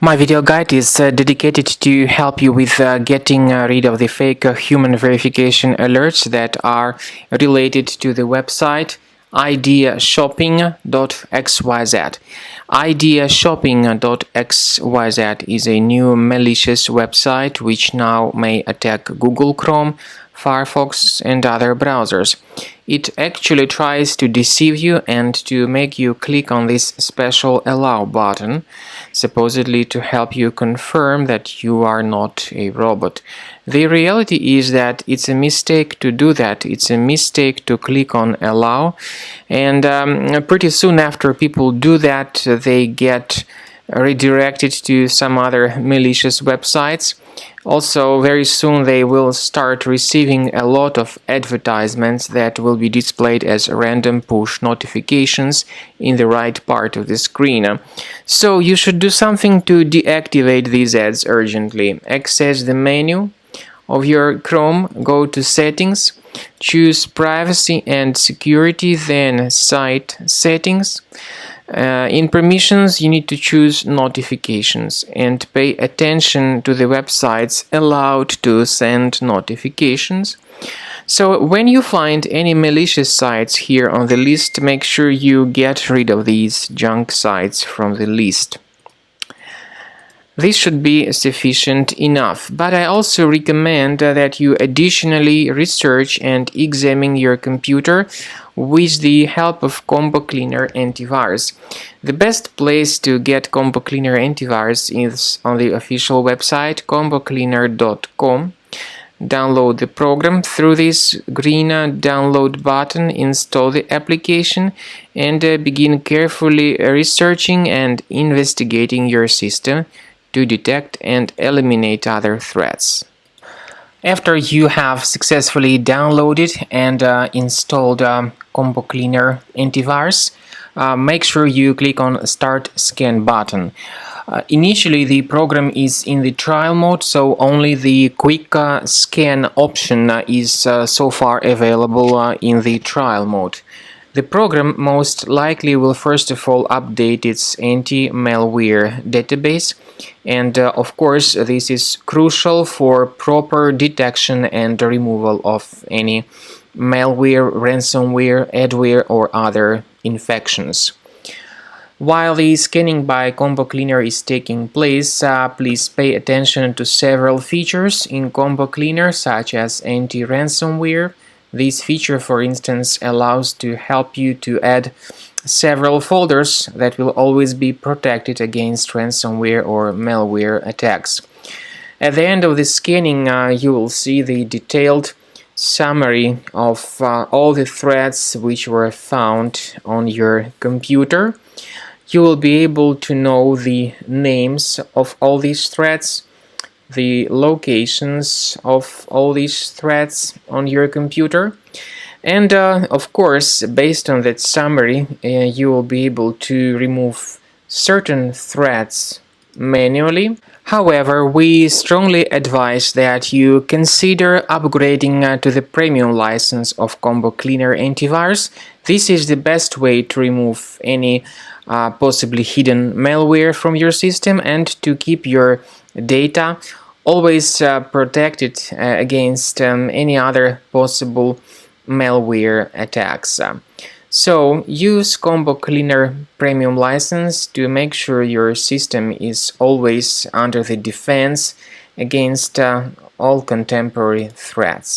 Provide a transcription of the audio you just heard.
My video guide is dedicated to help you with getting rid of the fake human verification alerts that are related to the website Idea-shopping.xyz. Idea-shopping.xyz is a new malicious website which now may attack Google Chrome, Firefox and other browsers. It actually tries to deceive you and to make you click on this special allow button, supposedly to help you confirm that you are not a robot. The reality is that it's a mistake to do that. It's a mistake to click on allow, and pretty soon after people do that, they get redirected to some other malicious websites. Also, very soon they will start receiving a lot of advertisements that will be displayed as random push notifications in the right part of the screen. So you should do something to deactivate these ads urgently. Access the menu of your Chrome, go to Settings, choose Privacy and Security, then Site Settings. In permissions, you need to choose Notifications and pay attention to the websites allowed to send notifications. So when you find any malicious sites here on the list, make sure you get rid of these junk sites from the list. This should be sufficient enough, but I also recommend that you additionally research and examine your computer with the help of Combo Cleaner Antivirus. The best place to get Combo Cleaner Antivirus is on the official website combocleaner.com. Download the program through this green download button, install the application, and begin carefully researching and investigating your system to detect and eliminate other threats. After you have successfully downloaded and installed Combo Cleaner Antivirus, make sure you click on Start Scan button. Initially, the program is in the trial mode, so only the quick scan option is so far available in the trial mode. The program most likely will first of all update its anti-malware database, and of course this is crucial for proper detection and removal of any malware, ransomware, adware or other infections. While the scanning by Combo Cleaner is taking place, please pay attention to several features in Combo Cleaner, such as anti-ransomware. This feature, for instance, allows to help you to add several folders that will always be protected against ransomware or malware attacks. At the end of the scanning, you will see the detailed summary of all the threats which were found on your computer. You will be able to know the names of all these threats, the locations of all these threats on your computer, and of course, based on that summary, you will be able to remove certain threats manually. However, we strongly advise that you consider upgrading to the premium license of Combo Cleaner Antivirus. This is the best way to remove any possibly hidden malware from your system and to keep your data always protected against any other possible malware attacks. So use Combo Cleaner Premium license to make sure your system is always under the defense against all contemporary threats.